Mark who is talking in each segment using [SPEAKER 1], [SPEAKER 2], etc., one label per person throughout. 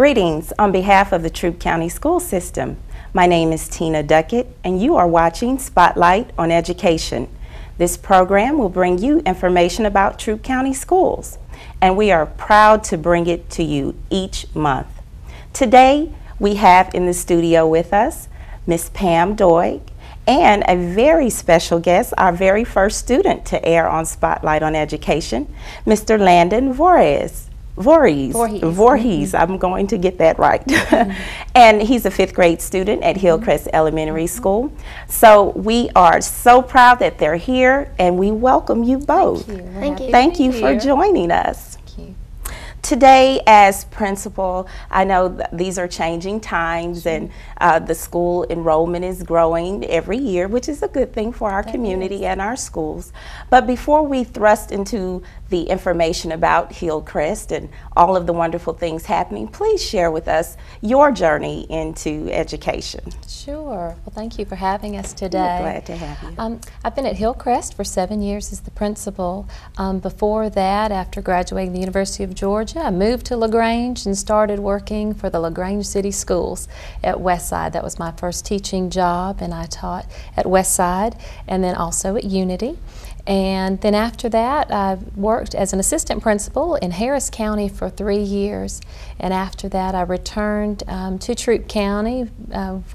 [SPEAKER 1] Greetings on behalf of the Troup County School System. My name is Tina Duckett, and you are watching Spotlight on Education. This program will bring you information about Troup County schools, and we are proud to bring it to you each month. Today, we have in the studio with us Miss Pam Doig and a very special guest, our very first student to air on Spotlight on Education, Mr. Landon Voorhees. I'm going to get that right. And he's a 5th grade student at Hillcrest Elementary School. So we are so proud that they're here, and we welcome you both. Thank you for joining us. Today, as principal, I know these are changing times, and the school enrollment is growing every year, which is a good thing for our community and our schools. But before we thrust into the information about Hillcrest and all of the wonderful things happening, please share with us your journey into education.
[SPEAKER 2] Sure. Well, thank you for having us today.
[SPEAKER 1] We're glad to have you.
[SPEAKER 2] I've been at Hillcrest for 7 years as the principal. Before that, after graduating the University of Georgia, I moved to LaGrange and started working for the LaGrange City Schools at Westside. That was my first teaching job, and I taught at Westside and then also at Unity. And then after that, I worked as an assistant principal in Harris County for 3 years. And after that, I returned to Troup County.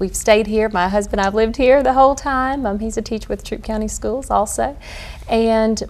[SPEAKER 2] We've stayed here. My husband and I have lived here the whole time. He's a teacher with Troup County Schools also. And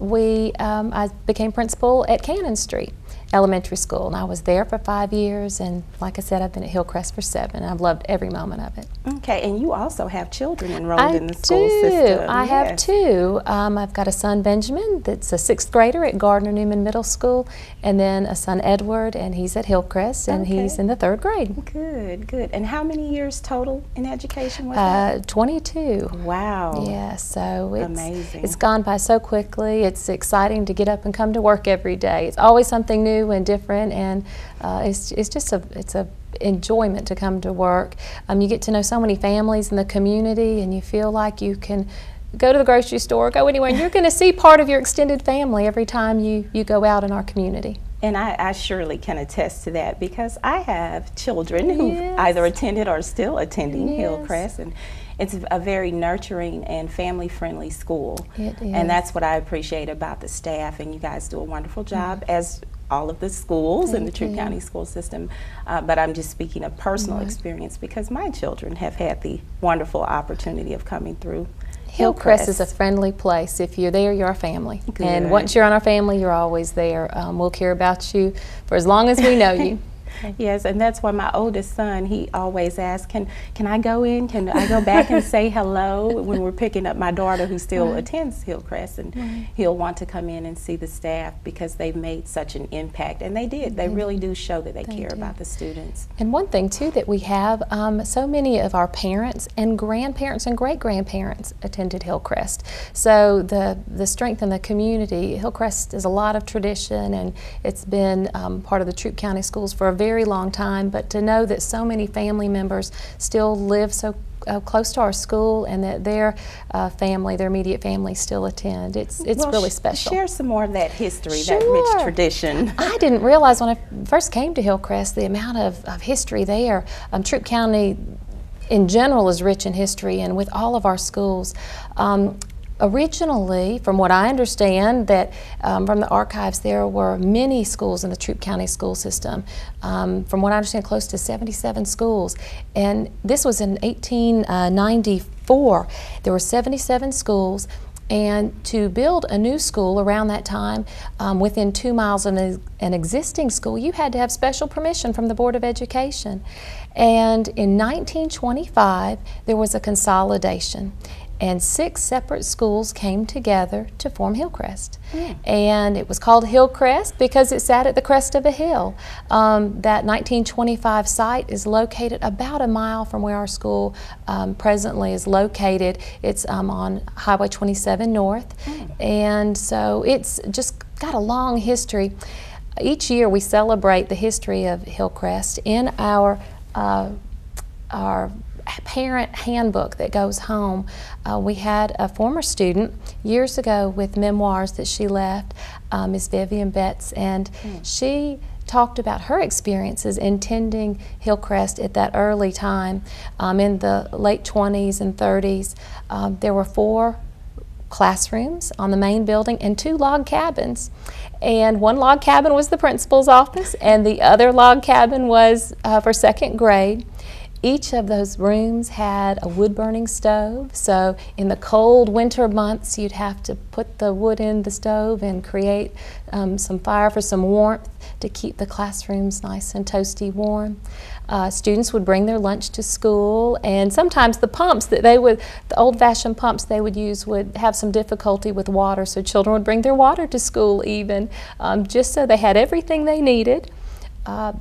[SPEAKER 2] I became principal at Cannon Street Elementary School, and I was there for 5 years, and like I said, I've been at Hillcrest for 7. I've loved every moment of it.
[SPEAKER 1] Okay, and you also have children enrolled in the school system.
[SPEAKER 2] I have 2. I've got a son, Benjamin, that's a 6th grader at Gardner Newman Middle School, and then a son, Edward, and he's at Hillcrest, and he's in the 3rd grade.
[SPEAKER 1] Good, good. And how many years total in education was that?
[SPEAKER 2] 22.
[SPEAKER 1] Wow.
[SPEAKER 2] Yeah, so
[SPEAKER 1] amazing. It's
[SPEAKER 2] gone by so quickly. It's exciting to get up and come to work every day. It's always something new and different, and it's just a enjoyment to come to work. You get to know so many families in the community, and you feel like you can go to the grocery store, go anywhere, and you're going to see part of your extended family every time you go out in our community.
[SPEAKER 1] And I surely can attest to that, because I have children who either attended or still attending Hillcrest, and it's a very nurturing and family-friendly school.
[SPEAKER 2] It is.
[SPEAKER 1] And that's what I appreciate about the staff, and you guys do a wonderful job, as all of the schools in the Troup County School System. But I'm just speaking of personal experience, because my children have had the wonderful opportunity of coming through
[SPEAKER 2] Hillcrest is a friendly place. If you're there, you're our family.
[SPEAKER 1] Good.
[SPEAKER 2] And once you're on our family, you're always there. We'll care about you for as long as we know you.
[SPEAKER 1] Yes, and that's why my oldest son, he always asks, can I go in? Can I go back and say hello? When we're picking up my daughter, who still attends Hillcrest, and he'll want to come in and see the staff, because they've made such an impact. And they did. They really do show that they care about the students.
[SPEAKER 2] And one thing, too, that we have, so many of our parents and grandparents and great-grandparents attended Hillcrest. So the strength in the community, Hillcrest is a lot of tradition, and it's been part of the Troup County Schools for a very long time, but to know that so many family members still live so close to our school, and that their family, their immediate family, still attend. It's really special.
[SPEAKER 1] Share some more of that history, that rich tradition.
[SPEAKER 2] I didn't realize when I first came to Hillcrest the amount of history there. Troup County in general is rich in history, and with all of our schools. Originally, from what I understand, that from the archives, there were many schools in the Troup County School System. From what I understand, close to 77 schools. And this was in 1894. There were 77 schools. And to build a new school around that time, within 2 miles of an existing school, you had to have special permission from the Board of Education. And in 1925, there was a consolidation, and 6 separate schools came together to form Hillcrest. And it was called Hillcrest because it sat at the crest of a hill. That 1925 site is located about a mile from where our school presently is located. It's on Highway 27 North. And so it's just got a long history. Each year we celebrate the history of Hillcrest in our parent handbook that goes home. We had a former student years ago with memoirs that she left, Miss Vivian Betts, and she talked about her experiences in tending Hillcrest at that early time. In the late 20s and 30s, there were 4 classrooms on the main building and 2 log cabins. And one log cabin was the principal's office, and the other log cabin was for 2nd grade. Each of those rooms had a wood-burning stove, so in the cold winter months you'd have to put the wood in the stove and create some fire for some warmth to keep the classrooms nice and toasty warm. Students would bring their lunch to school, and sometimes the pumps that the old-fashioned pumps they would use would have some difficulty with water, so children would bring their water to school even, just so they had everything they needed.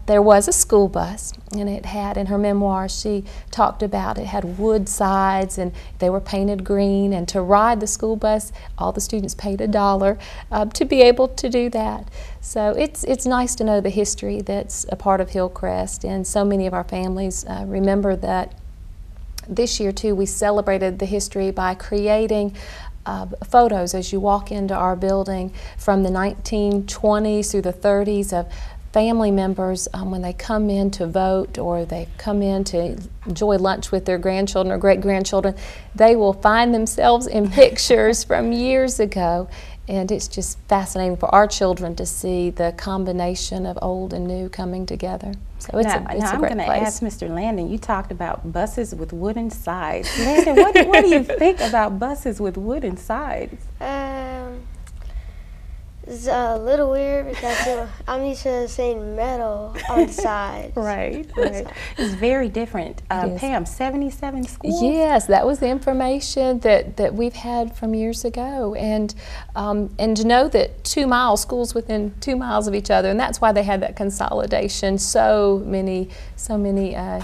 [SPEAKER 2] There was a school bus, and it had, in her memoir, she talked about it had wood sides and they were painted green, and to ride the school bus all the students paid $1 to be able to do that. So it's nice to know the history that's a part of Hillcrest, and so many of our families remember that. This year too we celebrated the history by creating photos as you walk into our building from the 1920s through the 30s of family members when they come in to vote or they come in to enjoy lunch with their grandchildren or great-grandchildren. They will find themselves in pictures from years ago, and it's just fascinating for our children to see the combination of old and new coming together. So it's a great place.
[SPEAKER 1] I'm going to ask Mr. Landon, you talked about buses with wooden sides. Landon, what do you think about buses with wooden sides?
[SPEAKER 3] It's a little weird because I'm used to seeing metal on the sides.
[SPEAKER 1] Right. It's very different. Pam, 77 schools?
[SPEAKER 2] Yes, that was the information that we've had from years ago. And to know that 2 miles, schools within 2 miles of each other, and that's why they had that consolidation so many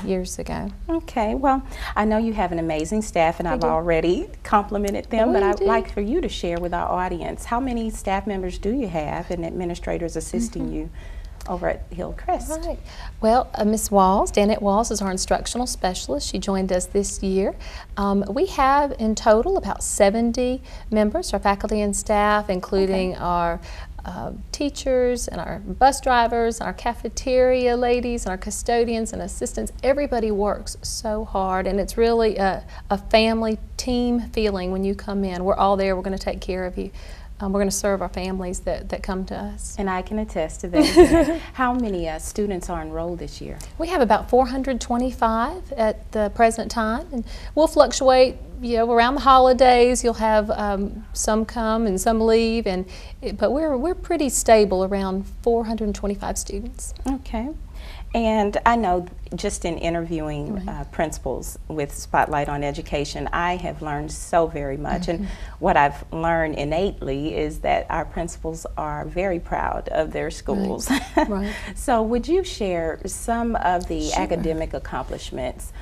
[SPEAKER 2] years ago.
[SPEAKER 1] Okay, well, I know you have an amazing staff, and I've already complimented them, but I'd like for you to share with our audience, how many staff members do you have and administrators assisting you over at Hillcrest?
[SPEAKER 2] Right. Well, Miss Walls, Danette Walls, is our instructional specialist. She joined us this year. We have in total about 70 members, our faculty and staff, including our teachers and our bus drivers, our cafeteria ladies, and our custodians and assistants. Everybody works so hard, and it's really a family team feeling when you come in. We're all there. We're going to take care of you. We're going to serve our families that come to us.
[SPEAKER 1] And I can attest to that. How many students are enrolled this year?
[SPEAKER 2] We have about 425 at the present time, and we'll fluctuate. Around the holidays, you'll have some come and some leave, but we're pretty stable around 425 students.
[SPEAKER 1] Okay. And I know just in interviewing principals with Spotlight on Education, I have learned so very much. And what I've learned innately is that our principals are very proud of their schools.
[SPEAKER 2] Right.
[SPEAKER 1] So would you share some of the academic accomplishments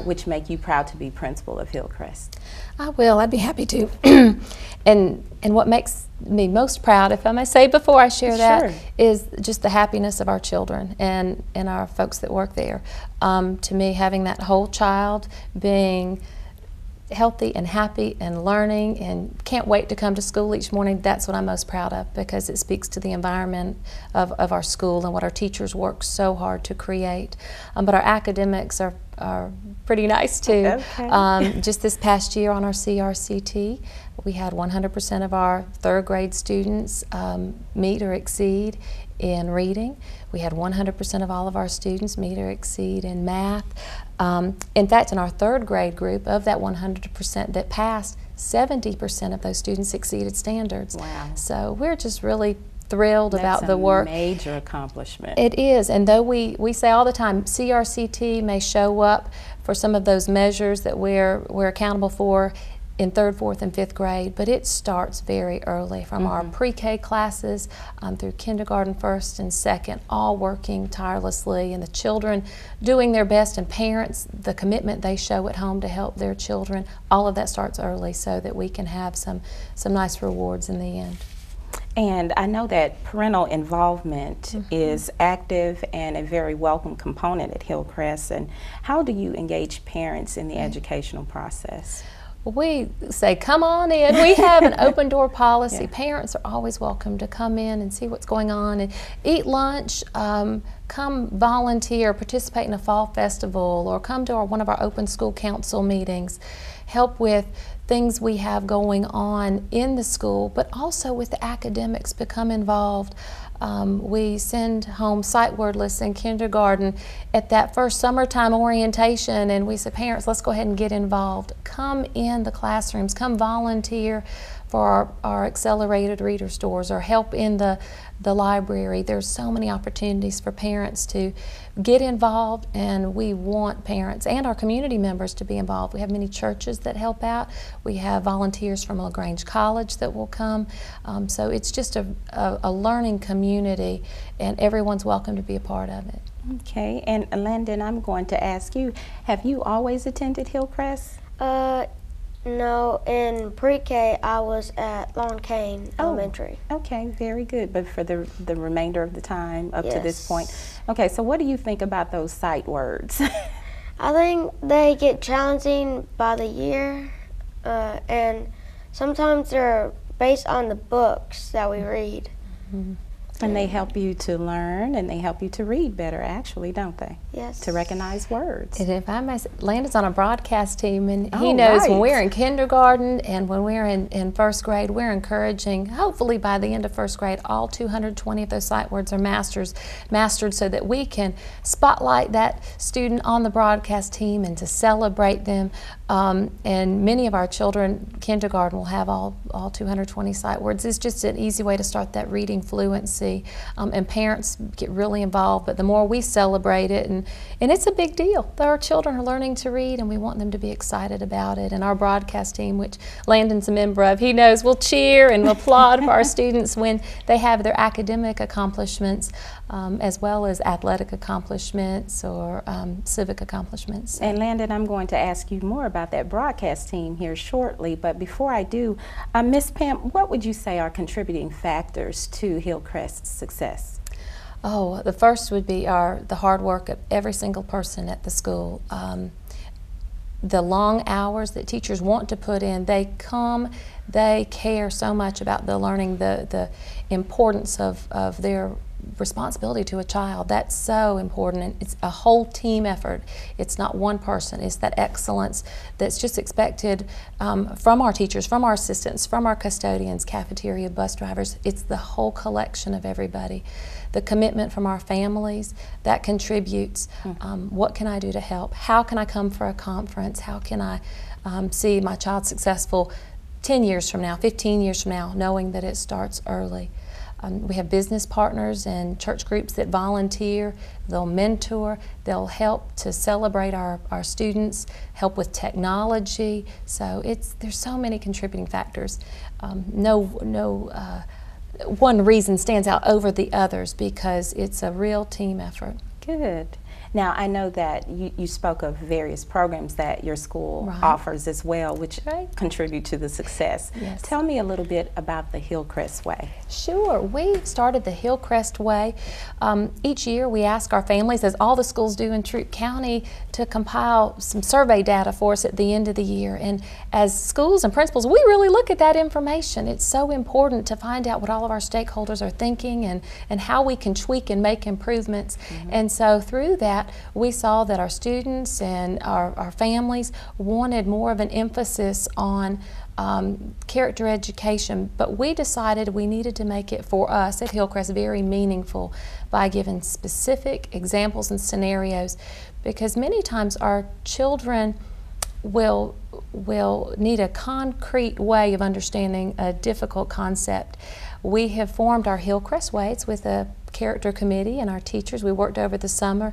[SPEAKER 1] which make you proud to be principal of Hillcrest?
[SPEAKER 2] I will. I'd be happy to. And what makes me most proud, if I may say before I share that, is just the happiness of our children and our folks that work there. To me, having that whole child being healthy and happy and learning and can't wait to come to school each morning, that's what I'm most proud of, because it speaks to the environment of our school and what our teachers work so hard to create. But our academics are pretty nice too. Okay. Just this past year on our CRCT, we had 100% of our 3rd grade students meet or exceed in reading. We had 100% of all of our students meet or exceed in math. In fact, in our 3rd grade group, of that 100% that passed, 70% of those students exceeded standards.
[SPEAKER 1] Wow.
[SPEAKER 2] So we're just really thrilled about the work.
[SPEAKER 1] That's a major accomplishment.
[SPEAKER 2] It is, and though we say all the time CRCT may show up for some of those measures that we're accountable for in 3rd, 4th, and 5th grade, but it starts very early from our pre-K classes through kindergarten, 1st and 2nd, all working tirelessly, and the children doing their best, and parents, the commitment they show at home to help their children. All of that starts early so that we can have some nice rewards in the end.
[SPEAKER 1] And I know that parental involvement is active and a very welcome component at Hillcrest. And how do you engage parents in the educational process?
[SPEAKER 2] We say, come on in. We have an open door policy. Yeah. Parents are always welcome to come in and see what's going on and eat lunch, come volunteer, participate in a fall festival, or come to one of our open school council meetings, help with things we have going on in the school, but also with the academics, become involved. We send home sight word lists in kindergarten at that first summertime orientation, and we say, parents, let's go ahead and get involved. Come in the classrooms, come volunteer for our accelerated reader stores, or help in the library. There's so many opportunities for parents to get involved, and we want parents and our community members to be involved. We have many churches that help out. We have volunteers from LaGrange College that will come. So it's just a learning community, and everyone's welcome to be a part of it.
[SPEAKER 1] Okay, and Landon, I'm going to ask you, have you always attended Hillcrest?
[SPEAKER 3] No, in pre-K I was at Long Cane Elementary.
[SPEAKER 1] Okay, very good. But for the remainder of the time up to this point. Okay, so what do you think about those sight words?
[SPEAKER 3] I think they get challenging by the year, and sometimes they're based on the books that we read.
[SPEAKER 1] Mm-hmm. And they help you to learn, and they help you to read better, actually, don't they?
[SPEAKER 3] Yes.
[SPEAKER 1] To recognize words.
[SPEAKER 2] And if I may say, Landon's on a broadcast team, and he knows when we're in kindergarten and when we're in first grade, we're encouraging, hopefully by the end of first grade, all 220 of those sight words are mastered, so that we can spotlight that student on the broadcast team and to celebrate them. And many of our children, kindergarten, will have all 220 sight words. It's just an easy way to start that reading fluency. And parents get really involved, but the more we celebrate it, and it's a big deal. Our children are learning to read, and we want them to be excited about it. And our broadcast team, which Landon's a member of, he knows we'll cheer and applaud for our students when they have their academic accomplishments, as well as athletic accomplishments or civic accomplishments.
[SPEAKER 1] And Landon, I'm going to ask you more about that broadcast team here shortly, but before I do, Miss Pam, what would you say are contributing factors to Hillcrest's success?
[SPEAKER 2] Oh, the first would be the hard work of every single person at the school. The long hours that teachers want to put in, they care so much about the learning, the importance of their responsibility to a child. That's so important, and it's a whole team effort. It's not one person. It's that excellence that's just expected from our teachers, from our assistants, from our custodians, cafeteria, bus drivers. It's the whole collection of everybody. The commitment from our families, that contributes. What can I do to help? How can I come for a conference? How can I see my child successful 10 years from now, 15 years from now, knowing that it starts early? We have business partners and church groups that volunteer. They'll mentor, they'll help to celebrate our students, help with technology. So there's so many contributing factors. One reason stands out over the others because it's a real team effort.
[SPEAKER 1] Good. Now, I know that you spoke of various programs that your school offers as well, which contribute to the success.
[SPEAKER 2] Yes.
[SPEAKER 1] Tell me a little bit about the Hillcrest Way.
[SPEAKER 2] Sure. We started the Hillcrest Way. Each year we ask our families, as all the schools do in Troup County, to compile some survey data for us at the end of the year. And as schools and principals, we really look at that information. It's so important to find out what all of our stakeholders are thinking and how we can tweak and make improvements. And so through that, we saw that our students and our families wanted more of an emphasis on character education, but we decided we needed to make it, for us at Hillcrest, very meaningful by giving specific examples and scenarios, because many times our children will need a concrete way of understanding a difficult concept. We have formed our Hillcrest Way. It's with a character committee and our teachers. We worked over the summer.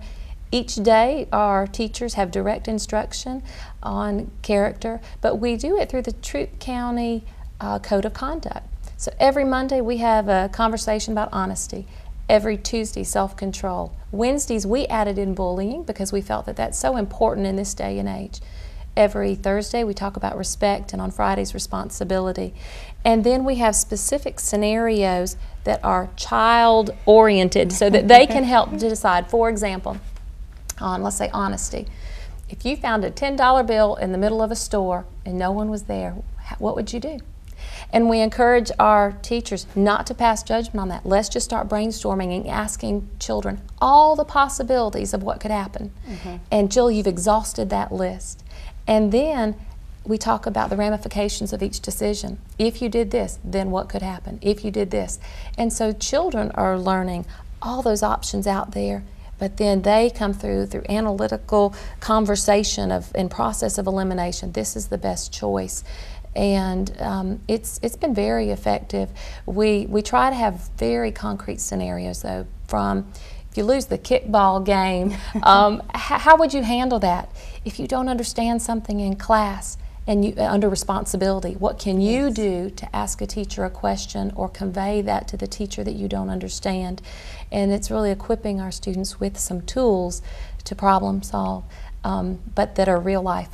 [SPEAKER 2] Each day our teachers have direct instruction on character, but we do it through the Troup County Code of Conduct. So every Monday we have a conversation about honesty. Every Tuesday, self-control. Wednesdays we added in bullying because we felt that that's so important in this day and age. Every Thursday we talk about respect, and on Fridays, responsibility. And then we have specific scenarios that are child-oriented so that they can help to decide. For example, on, let's say, honesty. If you found a $10 bill in the middle of a store and no one was there, what would you do? And we encourage our teachers not to pass judgment on that. Let's just start brainstorming and asking children all the possibilities of what could happen until you've exhausted that list. And then we talk about the ramifications of each decision. If you did this, then what could happen? If you did this. And so children are learning all those options out there, but then they come through analytical conversation and process of elimination. This is the best choice. And it's been very effective. We try to have very concrete scenarios, though, from if you lose the kickball game, how would you handle that? If you don't understand something in class and you under responsibility, what can you do to ask a teacher a question or convey that to the teacher that you don't understand? And it's really equipping our students with some tools to problem solve, but that are real life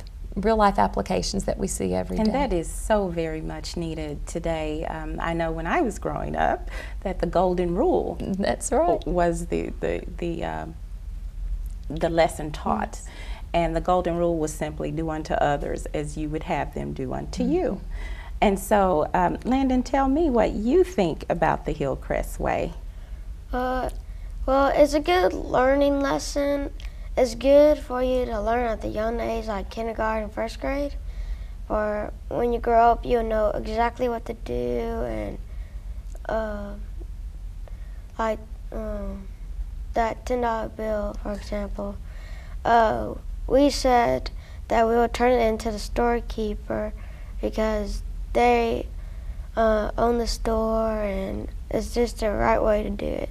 [SPEAKER 2] applications that we see every day.
[SPEAKER 1] And that is so very much needed today. I know when I was growing up that the golden rule was the lesson taught. Yes. And the golden rule was simply do unto others as you would have them do unto you. And so, Landon, tell me what you think about the Hillcrest way.
[SPEAKER 3] Well, it's a good learning lesson. It's good for you to learn at the young age, like kindergarten, first grade. Or when you grow up, you'll know exactly what to do. And that $10 bill, for example, we said that we would turn it into the storekeeper because they own the store, and it's just the right way to do it.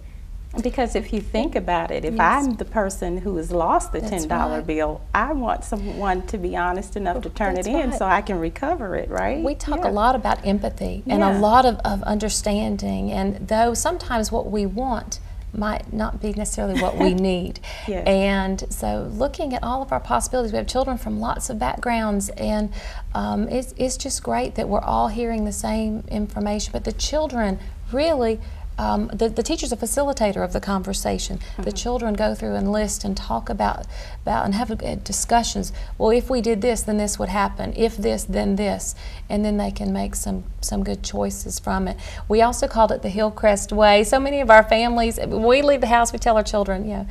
[SPEAKER 1] Because if you think about it, if I'm the person who has lost the $10 bill, I want someone to be honest enough to turn it in so I can recover it, right?
[SPEAKER 2] We talk a lot about empathy and a lot of understanding, and though sometimes what we want might not be necessarily what we need. And so looking at all of our possibilities, we have children from lots of backgrounds, and it's just great that we're all hearing the same information, but the children really the teacher's a facilitator of the conversation. The children go through and list and talk about and have discussions. Well, if we did this, then this would happen. If this, then this. And then they can make some good choices from it. We also called it the Hillcrest way. So many of our families, when we leave the house, we tell our children, you know,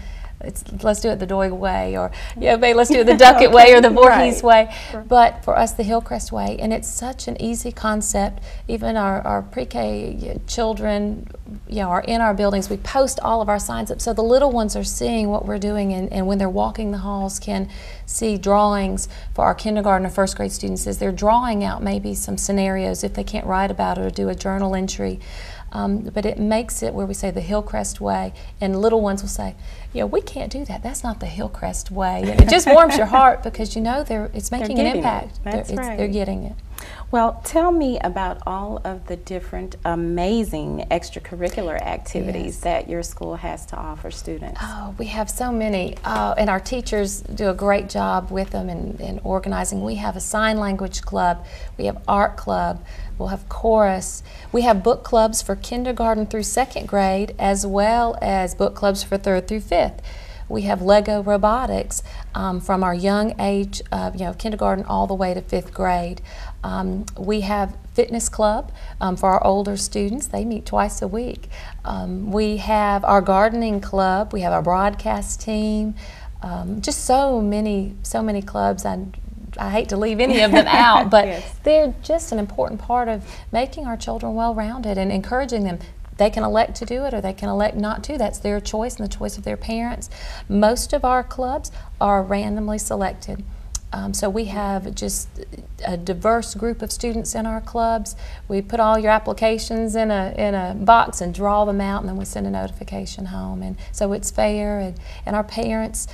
[SPEAKER 2] let's do it the Doig way, or let's do it the Duckett way or the Voorhees way. But for us, the Hillcrest way, and it's such an easy concept. Even our pre-K children, are in our buildings. We post all of our signs up so the little ones are seeing what we're doing, and when they're walking the halls can see drawings for our kindergarten or first grade students as they're drawing out maybe some scenarios if they can't write about it or do a journal entry. But it makes it where we say the Hillcrest way, and little ones will say, we can't do that. That's not the Hillcrest way. And it just warms your heart because it's making an impact. They're getting it.
[SPEAKER 1] Well, tell me about all of the different amazing extracurricular activities that your school has to offer students.
[SPEAKER 2] Oh, we have so many, and our teachers do a great job with them in organizing. We have a sign language club, we have art club, we'll have chorus. We have book clubs for kindergarten through second grade, as well as book clubs for third through fifth. We have Lego robotics from our young age, kindergarten all the way to fifth grade. We have fitness club for our older students. They meet twice a week. We have our gardening club. We have our broadcast team. Just so many clubs. I hate to leave any of them out, but they're just an important part of making our children well-rounded and encouraging them. They can elect to do it or they can elect not to. That's their choice and the choice of their parents. Most of our clubs are randomly selected. So we have just a diverse group of students in our clubs. We put all your applications in a box and draw them out, and then we send a notification home. And so it's fair, and our parents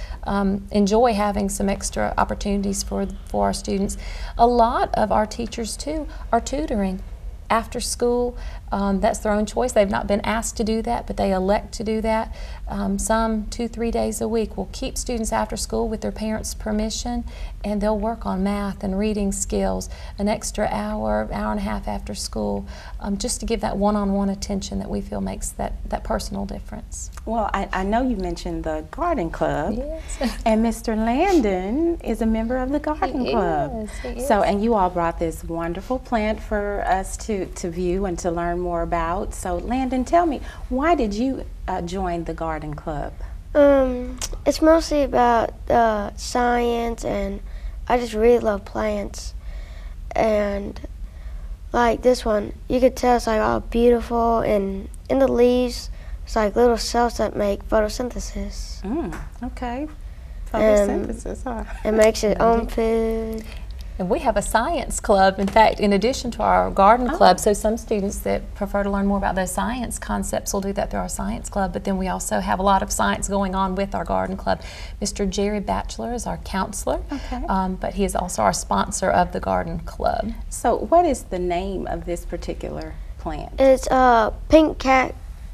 [SPEAKER 2] enjoy having some extra opportunities for our students. A lot of our teachers too are tutoring. after school. That's their own choice. They've not been asked to do that, but they elect to do that. Some 2-3 days a week. We'll keep students after school with their parents' permission, and they'll work on math and reading skills an extra hour, hour and a half after school, just to give that one-on-one attention that we feel makes that personal difference.
[SPEAKER 1] Well, I know you mentioned the garden club.
[SPEAKER 2] Yes.
[SPEAKER 1] And Mr. Landon is a member of the garden club.
[SPEAKER 2] He is.
[SPEAKER 1] So, and you all brought this wonderful plant for us to view and to learn more about. So, Landon, tell me, why did you join the garden club?
[SPEAKER 3] It's mostly about science, and I just really love plants. And like this one, you could tell it's like all beautiful, and in the leaves, it's like little cells that make photosynthesis.
[SPEAKER 1] Okay. Photosynthesis, huh?
[SPEAKER 3] It makes its own food.
[SPEAKER 2] And we have a science club, in fact, in addition to our garden club. So some students that prefer to learn more about those science concepts will do that through our science club. But then we also have a lot of science going on with our garden club. Mr. Jerry Batchelor is our counselor, but he is also our sponsor of the garden club.
[SPEAKER 1] So what is the name of this particular plant?
[SPEAKER 3] It's a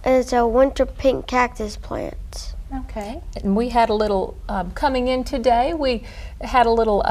[SPEAKER 3] It's a winter pink cactus plant.
[SPEAKER 1] Okay.
[SPEAKER 2] And we had a little, coming in today, we had a little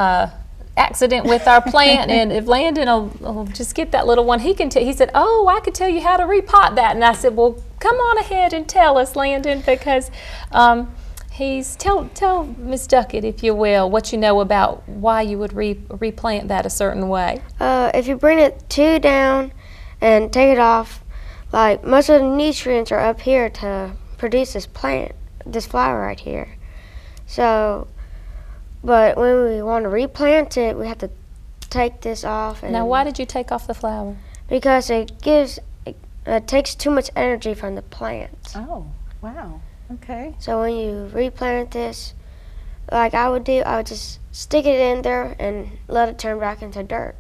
[SPEAKER 2] accident with our plant, and if Landon will just get that little one, he said, oh, I could tell you how to repot that. And I said, well, come on ahead and tell us, Landon, because tell Ms. Duckett, if you will, what you know about why you would replant that a certain way.
[SPEAKER 3] If you bring it down and take it off, like most of the nutrients are up here to produce this plant, this flower right here. So, but when we want to replant it, we have to take this off. And
[SPEAKER 2] now, why did you take off the flower?
[SPEAKER 3] Because it takes too much energy from the plant.
[SPEAKER 1] Oh, wow. Okay.
[SPEAKER 3] So when you replant this, like I would just stick it in there and let it turn back into dirt.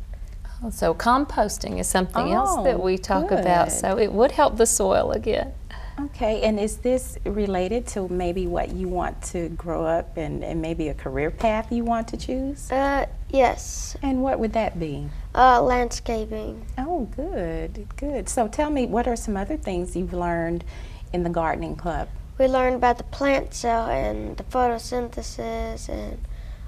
[SPEAKER 2] Oh, so composting is something else that we talk about. So it would help the soil again.
[SPEAKER 1] Okay, and is this related to maybe what you want to grow up and maybe a career path you want to choose?
[SPEAKER 3] Yes.
[SPEAKER 1] And what would that be?
[SPEAKER 3] Landscaping.
[SPEAKER 1] Oh, good, good. So tell me, what are some other things you've learned in the gardening club?
[SPEAKER 3] We learned about the plant cell and the photosynthesis and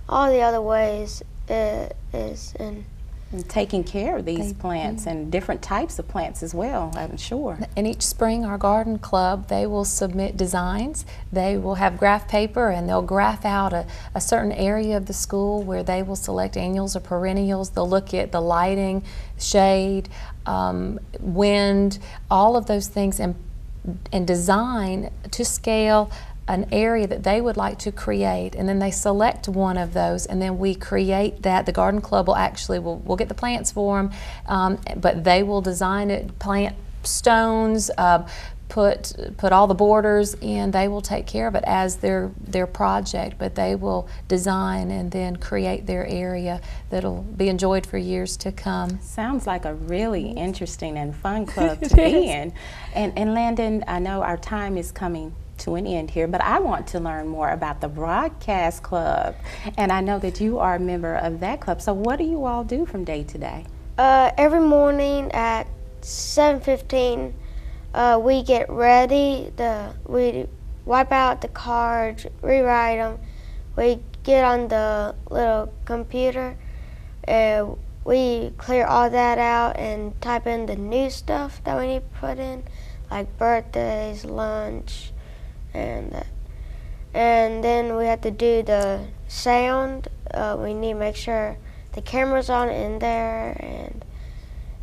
[SPEAKER 3] all the other ways it is in.
[SPEAKER 1] And taking care of these plants and different types of plants as well, I'm sure.
[SPEAKER 2] And each spring, our garden club, they will submit designs. They will have graph paper, and they'll graph out a certain area of the school where they will select annuals or perennials. They'll look at the lighting, shade, wind, all of those things, and design to scale an area that they would like to create, and then they select one of those, and then we create that. The garden club will actually, we'll get the plants for them, but they will design it, plant stones, put all the borders in. They will take care of it as their project, but they will design and then create their area that'll be enjoyed for years to come.
[SPEAKER 1] Sounds like a really interesting and fun club to be in. And Landon, I know our time is coming to an end here, but I want to learn more about the broadcast club, and I know that you are a member of that club. So what do you all do from day to day?
[SPEAKER 3] Every morning at 7:15, we get ready. We wipe out the cards, rewrite them. We get on the little computer, and we clear all that out and type in the new stuff that we need to put in, like birthdays, lunch, and then we have to do the sound. We need to make sure the camera's on in there, and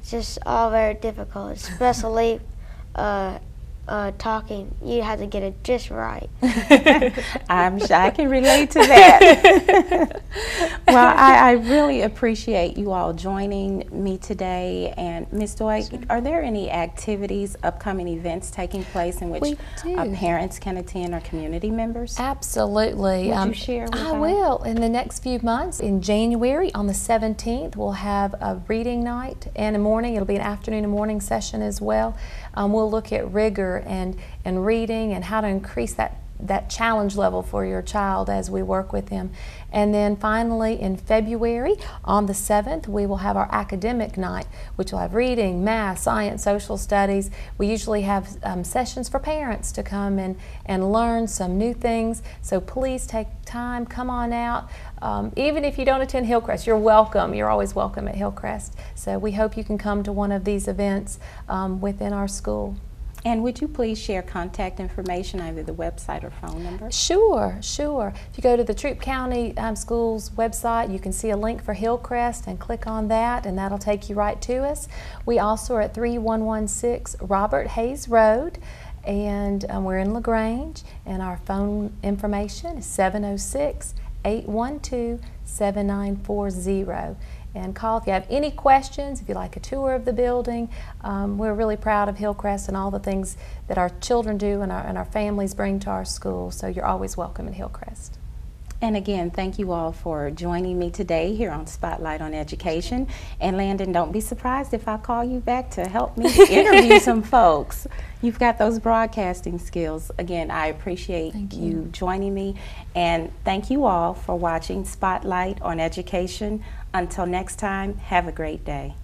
[SPEAKER 3] it's just all very difficult, especially talking. You have to get it just right.
[SPEAKER 1] I'm sure I can relate to that. Well, I really appreciate you all joining me today. And Ms. Dwight, are there any activities, upcoming events taking place in which parents can attend or community members?
[SPEAKER 2] Absolutely.
[SPEAKER 1] Would you share with
[SPEAKER 2] I will. In the next few months, in January, on the 17th, we'll have a reading night and a morning. It'll be an afternoon and morning session as well. We'll look at rigor and reading and how to increase that challenge level for your child as we work with them. And then finally in February, on the 7th, we will have our academic night, which will have reading, math, science, social studies. We usually have sessions for parents to come and learn some new things. So please take time, come on out. Even if you don't attend Hillcrest, you're welcome. You're always welcome at Hillcrest. So we hope you can come to one of these events within our school.
[SPEAKER 1] And would you please share contact information, either the website or phone number?
[SPEAKER 2] Sure, sure. If you go to the Troup County Schools website, you can see a link for Hillcrest and click on that, and that'll take you right to us. We also are at 3116 Robert Hayes Road, and we're in LaGrange, and our phone information is 706-812-7940. And call if you have any questions, if you'd like a tour of the building. We're really proud of Hillcrest and all the things that our children do and our families bring to our school, so you're always welcome at Hillcrest.
[SPEAKER 1] And again, thank you all for joining me today here on Spotlight on Education. And Landon, don't be surprised if I call you back to help me interview some folks. You've got those broadcasting skills. Again, I appreciate you joining me. And thank you all for watching Spotlight on Education. Until next time, have a great day.